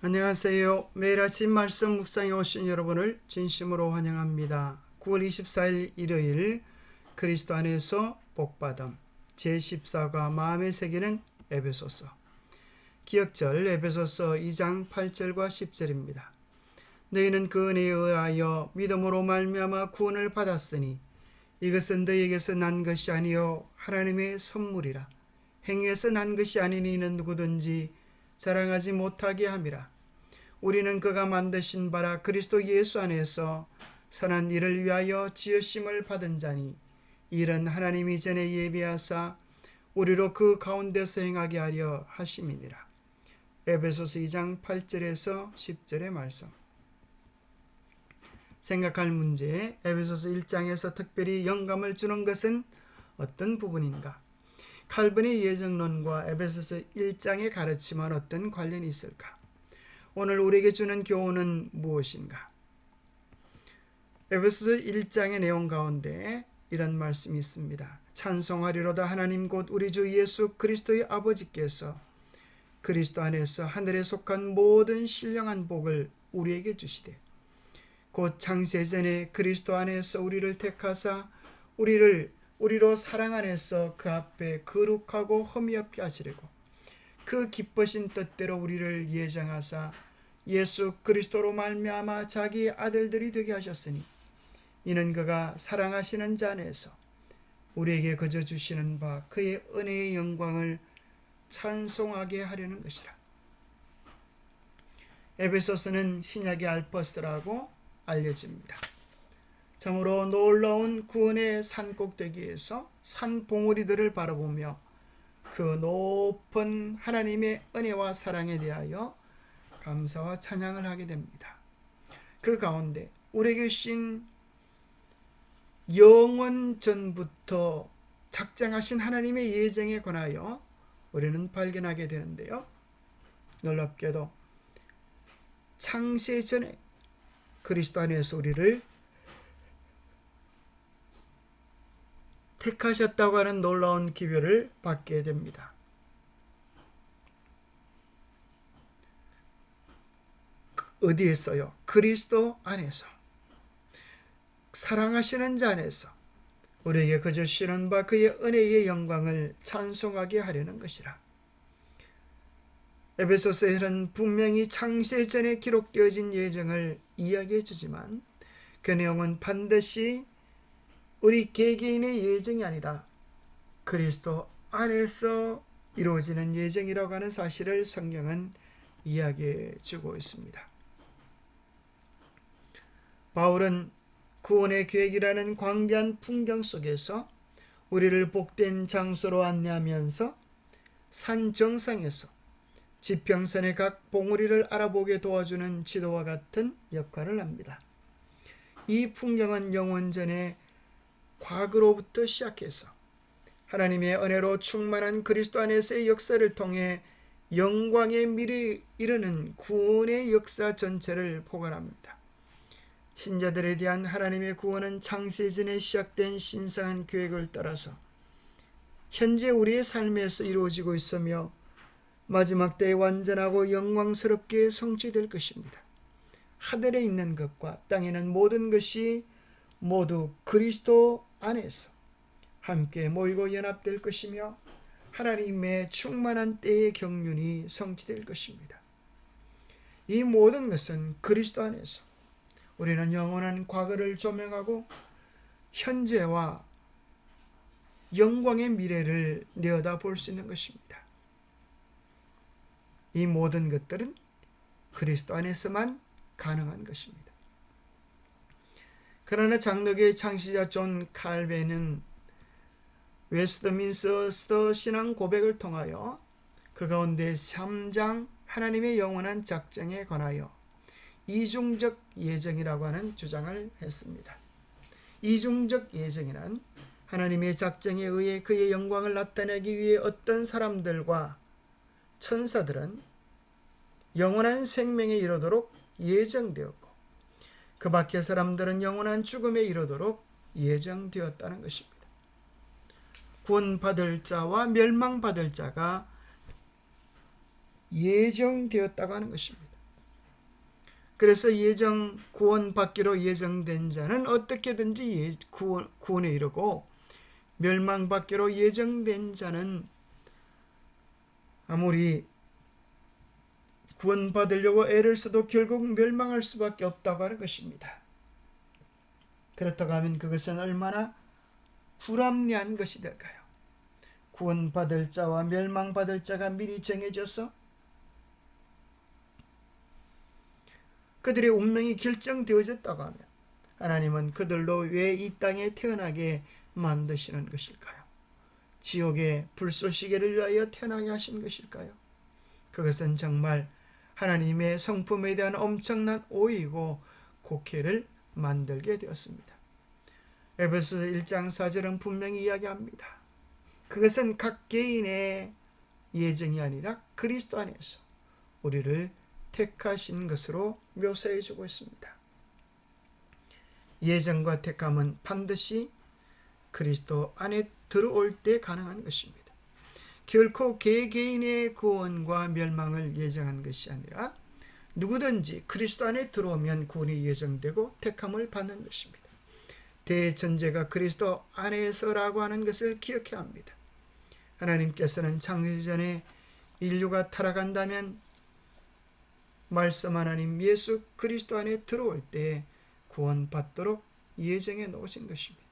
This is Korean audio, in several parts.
안녕하세요. 매일 아침 말씀 묵상에 오신 여러분을 진심으로 환영합니다. 9월 24일 일요일 그리스도 안에서 복받음 제14과 마음에 새기는 에베소서 기억절 에베소서 2장 8절과 10절입니다. 너희는 그 은혜에 의하여 믿음으로 말미암아 구원을 받았으니 이것은 너희에게서 난 것이 아니요 하나님의 선물이라. 행위에서 난 것이 아니니 이는 누구든지 자랑하지 못하게 함이라. 우리는 그가 만드신 바라 그리스도 예수 안에서 선한 일을 위하여 지으심을 받은 자니 이는 하나님이 전에 예비하사 우리로 그 가운데서 행하게 하려 하심이니라. 에베소서 2장 8절에서 10절의 말씀. 생각할 문제, 에베소서 1장에서 특별히 영감을 주는 것은 어떤 부분인가? 칼빈의 예정론과 에베소서 1장의 가르침은 어떤 관련이 있을까? 오늘 우리에게 주는 교훈은 무엇인가? 에베소서 1장의 내용 가운데 이런 말씀이 있습니다. 찬송하리로다 하나님 곧 우리 주 예수 그리스도의 아버지께서 그리스도 안에서 하늘에 속한 모든 신령한 복을 우리에게 주시되 곧 창세전에 그리스도 안에서 우리를 택하사 우리로 사랑 안에서 그 앞에 거룩하고 흠이 없게 하시려고 그 기쁘신 뜻대로 우리를 예정하사 예수 그리스도로 말미암아 자기의 아들들이 되게 하셨으니 이는 그가 사랑하시는 자 안에서 우리에게 거저 주시는 바 그의 은혜의 영광을 찬송하게 하려는 것이라. 에베소서는 신약의 알퍼스라고 알려집니다. 참으로 놀라운 구원의 산꼭대기에서 산봉우리들을 바라보며 그 높은 하나님의 은혜와 사랑에 대하여 감사와 찬양을 하게 됩니다. 그 가운데 우리에게 주신 영원 전부터 작정하신 하나님의 예정에 관하여 우리는 발견하게 되는데요. 놀랍게도 창세 전에 그리스도 안에서 우리를 택하셨다고 하는 놀라운 기별을 받게 됩니다. 어디에서요? 그리스도 안에서 사랑하시는 자 안에서 우리에게 거저 주시는 바 그의 은혜의 영광을 찬송하게 하려는 것이라. 에베소서에는 분명히 창세 전에 기록되어진 예정을 이야기해 주지만 그 내용은 반드시 우리 개개인의 예정이 아니라 그리스도 안에서 이루어지는 예정이라고 하는 사실을 성경은 이야기해 주고 있습니다. 바울은 구원의 계획이라는 광대한 풍경 속에서 우리를 복된 장소로 안내하면서 산 정상에서 지평선의 각 봉우리를 알아보게 도와주는 지도와 같은 역할을 합니다. 이 풍경은 영원전의 과거로부터 시작해서 하나님의 은혜로 충만한 그리스도 안에서의 역사를 통해 영광의 미래에 이르는 구원의 역사 전체를 포괄합니다. 신자들에 대한 하나님의 구원은 창세전에 시작된 신성한 계획을 따라서 현재 우리의 삶에서 이루어지고 있으며 마지막 때에 완전하고 영광스럽게 성취될 것입니다. 하늘에 있는 것과 땅에 있는 모든 것이 모두 그리스도 안에서 함께 모이고 연합될 것이며 하나님의 충만한 때의 경륜이 성취될 것입니다. 이 모든 것은 그리스도 안에서 우리는 영원한 과거를 조명하고 현재와 영광의 미래를 내어다볼 수 있는 것입니다. 이 모든 것들은 그리스도 안에서만 가능한 것입니다. 그러나 장로교의 창시자 존 칼빈은 웨스트민스터 신앙 고백을 통하여 그 가운데 3장 하나님의 영원한 작정에 관하여 이중적 예정이라고 하는 주장을 했습니다. 이중적 예정이란 하나님의 작정에 의해 그의 영광을 나타내기 위해 어떤 사람들과 천사들은 영원한 생명에 이르도록 예정되었고 그 밖의 사람들은 영원한 죽음에 이르도록 예정되었다는 것입니다. 구원받을 자와 멸망받을 자가 예정되었다고 하는 것입니다. 그래서 구원받기로 예정된 자는 어떻게든지 구원에 이르고, 멸망받기로 예정된 자는 아무리 구원받으려고 애를 써도 결국 멸망할 수밖에 없다고 하는 것입니다. 그렇다고 하면 그것은 얼마나 불합리한 것이 될까요? 구원받을 자와 멸망받을 자가 미리 정해져서 그들의 운명이 결정되어졌다고 하면 하나님은 그들로 왜 이 땅에 태어나게 만드시는 것일까요? 지옥의 불쏘시개를 위하여 태어나게 하신 것일까요? 그것은 정말 하나님의 성품에 대한 엄청난 오해이고 곡해를 만들게 되었습니다. 에베소서 1장 4절은 분명히 이야기합니다. 그것은 각 개인의 예정이 아니라 그리스도 안에서 우리를 택하신 것으로 묘사해주고 있습니다. 예정과 택함은 반드시 그리스도 안에 들어올 때 가능한 것입니다. 결코 개개인의 구원과 멸망을 예정한 것이 아니라 누구든지 그리스도 안에 들어오면 구원이 예정되고 택함을 받는 것입니다. 대전제가 그리스도 안에서라고 하는 것을 기억해야 합니다. 하나님께서는 창세전에 인류가 타락한다면 말씀 하나님 예수 그리스도 안에 들어올 때 구원받도록 예정해 놓으신 것입니다.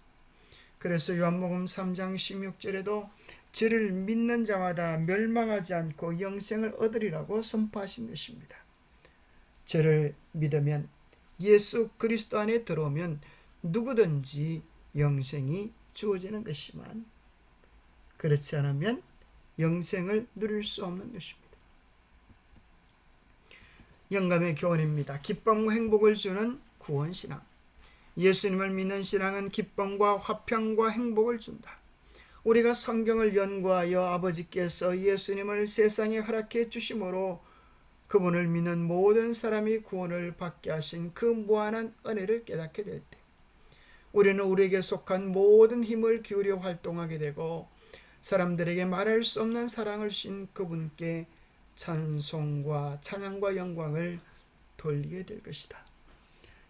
그래서 요한복음 3장 16절에도 저를 믿는 자마다 멸망하지 않고 영생을 얻으리라고 선포하신 것입니다. 저를 믿으면, 예수 그리스도 안에 들어오면 누구든지 영생이 주어지는 것이지만 그렇지 않으면 영생을 누릴 수 없는 것입니다. 영감의 교훈입니다. 기쁨과 행복을 주는 구원신앙. 예수님을 믿는 신앙은 기쁨과 화평과 행복을 준다. 우리가 성경을 연구하여 아버지께서 예수님을 세상에 허락해 주심으로 그분을 믿는 모든 사람이 구원을 받게 하신 그 무한한 은혜를 깨닫게 될 때, 우리는 우리에게 속한 모든 힘을 기울여 활동하게 되고 사람들에게 말할 수 없는 사랑을 주신 그분께 찬송과 찬양과 영광을 돌리게 될 것이다.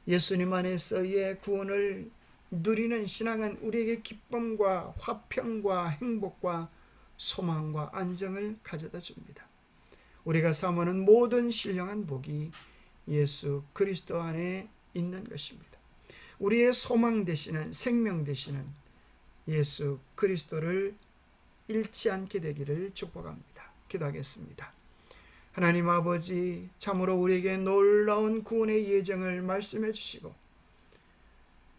예수님 안에서의 구원을 누리는 신앙은 우리에게 기쁨과 화평과 행복과 소망과 안정을 가져다 줍니다. 우리가 사모하는 모든 신령한 복이 예수 그리스도 안에 있는 것입니다. 우리의 소망 되시는, 생명 되시는 예수 그리스도를 잃지 않게 되기를 축복합니다. 기도하겠습니다. 하나님 아버지, 참으로 우리에게 놀라운 구원의 예정을 말씀해 주시고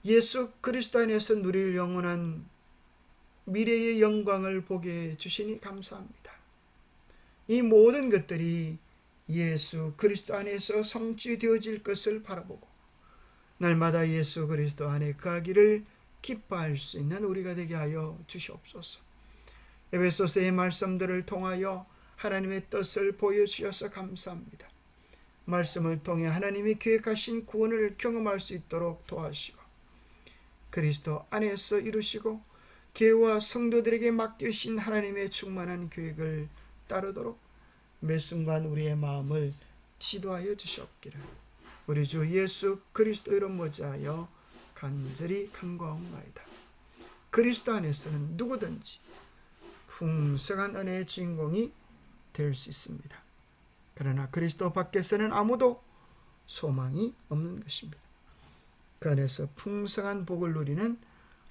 예수 그리스도 안에서 누릴 영원한 미래의 영광을 보게 해주시니 감사합니다. 이 모든 것들이 예수 그리스도 안에서 성취되어질 것을 바라보고 날마다 예수 그리스도 안에 거하기를 기뻐할 수 있는 우리가 되게 하여 주시옵소서. 에베소서의 말씀들을 통하여 하나님의 뜻을 보여주셔서 감사합니다. 말씀을 통해 하나님이 계획하신 구원을 경험할 수 있도록 도와주시고 그리스도 안에서 이루시고 교회와 성도들에게 맡기신 하나님의 충만한 계획을 따르도록 매 순간 우리의 마음을 지도하여 주시옵기를 우리 주 예수 그리스도 이름 모자하여 간절히 간구하옵나이다. 그리스도 안에서는 누구든지 풍성한 은혜의 주인공이 될 수 있습니다. 그러나 그리스도 밖에서는 아무도 소망이 없는 것입니다. 그 안에서 풍성한 복을 누리는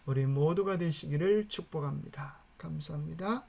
우리 모두가 되시기를 축복합니다. 감사합니다.